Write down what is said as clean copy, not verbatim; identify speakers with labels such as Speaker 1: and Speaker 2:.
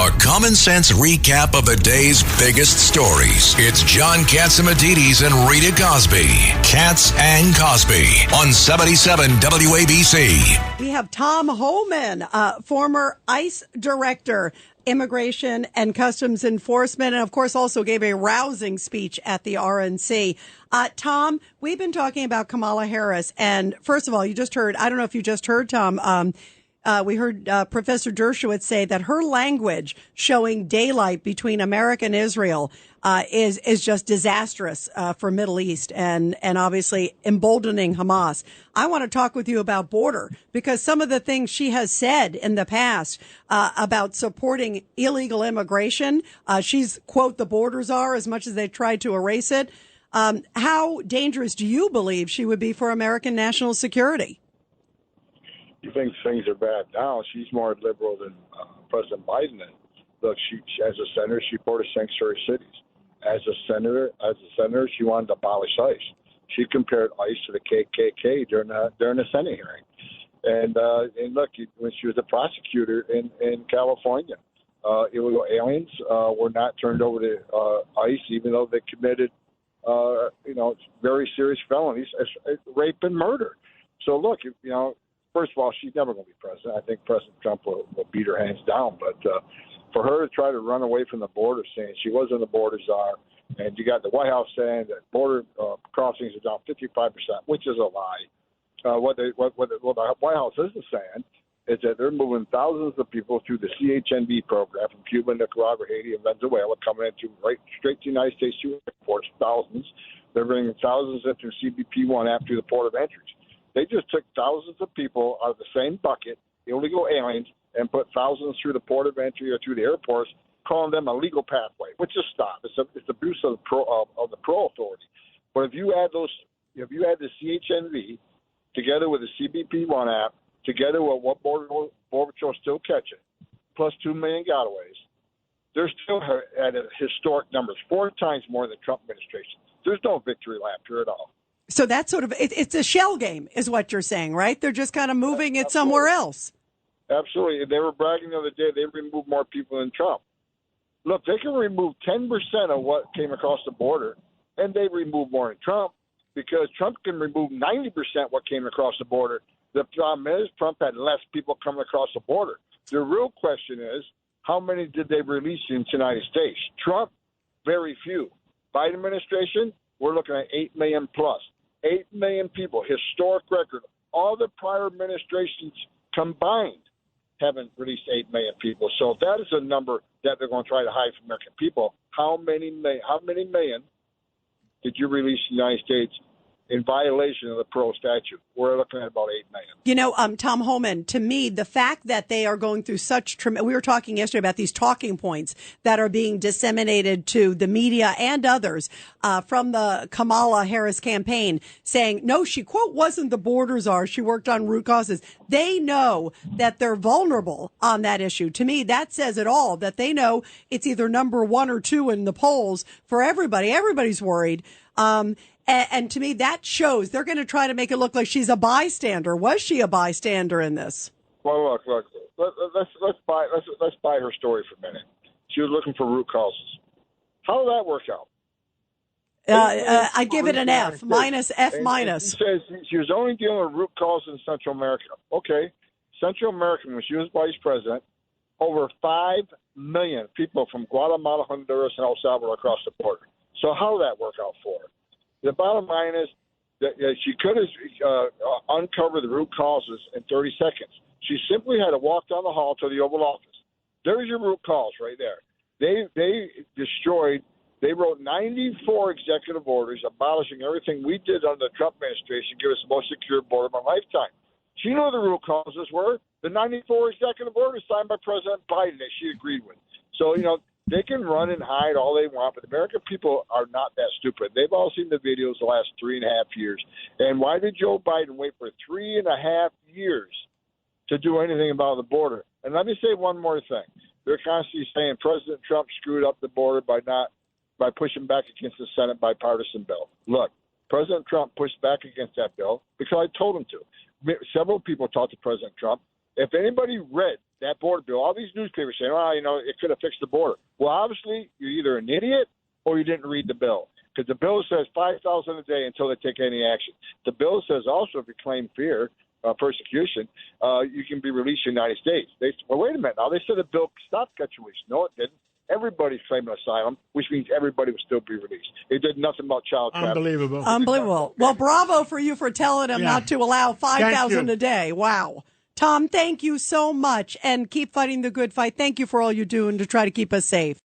Speaker 1: A common sense recap of the day's biggest stories. It's John Catsimatidis and Rita Cosby. Katz and Cosby on 77 WABC.
Speaker 2: We have Tom Homan, former ICE director, Immigration and Customs Enforcement, and of course also gave a rousing speech at the RNC. Tom, we've been talking about Kamala Harris, and first of all, you just heard, I don't know if you just heard, Tom, we heard Professor Dershowitz say that her language showing daylight between America and Israel is just disastrous for Middle East and obviously emboldening Hamas. I want to talk with you about border because some of the things she has said in the past about supporting illegal immigration, she's, quote, the borders are as much as they tried to erase it. How dangerous do you believe she would be for American national security?
Speaker 3: He thinks things are bad now. She's more liberal than President Biden is. Look, she as a senator, she supported sanctuary cities. As a senator, she wanted to abolish ICE. She compared ICE to the KKK during the Senate hearing. And look, when she was a prosecutor in California, illegal aliens were not turned over to ICE, even though they committed, very serious felonies, rape and murder. So look, first of all, she's never going to be president. I think President Trump will beat her hands down. But for her to try to run away from the border, saying she wasn't the border czar, and you got the White House saying that border crossings are down 55%, which is a lie. What the White House isn't saying is that they're moving thousands of people through the CHNV program from Cuba, Nicaragua, Haiti, and Venezuela, coming into straight to the United States through airports, thousands. They're bringing thousands in through CBP-1 after the port of entries. They just took thousands of people out of the same bucket, illegal aliens, and put thousands through the port of entry or through the airports, calling them a legal pathway, which is stop. It's abuse of the pro authority. But if you add the CHNV together with the CBP-1 app, together with what Border Patrol still catching, plus 2 million gotaways, they're still at historic numbers, 4 times more than the Trump administration. There's no victory lap here at all.
Speaker 2: So that's sort of, it's a shell game is what you're saying, right? They're just kind of moving it somewhere else.
Speaker 3: Absolutely. They were bragging the other day they removed more people than Trump. Look, they can remove 10% of what came across the border, and they remove more than Trump because Trump can remove 90% what came across the border. The problem is Trump had less people coming across the border. The real question is, how many did they release in the United States? Trump, very few. Biden administration, we're looking at 8 million plus. 8 million people, historic record. All the prior administrations combined haven't released 8 million people. So that is a number that they're going to try to hide from American people. How many million did you release in the United States in violation of the parole statute? We're looking at about 8 million.
Speaker 2: Tom Homan, to me, the fact that they are going through such we were talking yesterday about these talking points that are being disseminated to the media and others from the Kamala Harris campaign saying, no, she, quote, wasn't the border czar. She worked on root causes. They know that they're vulnerable on that issue. To me, that says it all, that they know it's either number 1 or 2 in the polls for everybody. Everybody's worried. And to me, that shows they're going to try to make it look like she's a bystander. Was she a bystander in this?
Speaker 3: Well, look. Let's buy her story for a minute. She was looking for root causes. How did that work out?
Speaker 2: I give it an F minus. F minus.
Speaker 3: She says she was only dealing with root causes in Central America. Okay, Central America, when she was vice president, over 5 million people from Guatemala, Honduras, and El Salvador across the border. So how did that work out for her? The bottom line is that she could have uncovered the root causes in 30 seconds. She simply had to walk down the hall to the Oval Office. There's your root cause right there. They wrote 94 executive orders abolishing everything we did under the Trump administration, give us the most secure border of my lifetime. She knew the root causes were the 94 executive orders signed by President Biden that she agreed with. So, they can run and hide all they want, but the American people are not that stupid. They've all seen the videos the last 3.5 years. And why did Joe Biden wait for 3.5 years to do anything about the border? And let me say one more thing. They're constantly saying President Trump screwed up the border by pushing back against the Senate bipartisan bill. Look, President Trump pushed back against that bill because I told him to. Several people talked to President Trump. If anybody read that border bill. All these newspapers saying, "Oh, it could have fixed the border." Well, obviously, you're either an idiot or you didn't read the bill, because the bill says 5,000 a day until they take any action. The bill says also, if you claim fear, persecution, you can be released to the United States. Well, wait a minute. Now, they said the bill stopped catch release. No, it didn't. Everybody's claiming asylum, which means everybody will still be released. It did nothing about child trafficking.
Speaker 2: Unbelievable. Well, bravo for you for telling them not to allow 5,000 a day. Wow. Tom, thank you so much, and keep fighting the good fight. Thank you for all you're doing to try to keep us safe.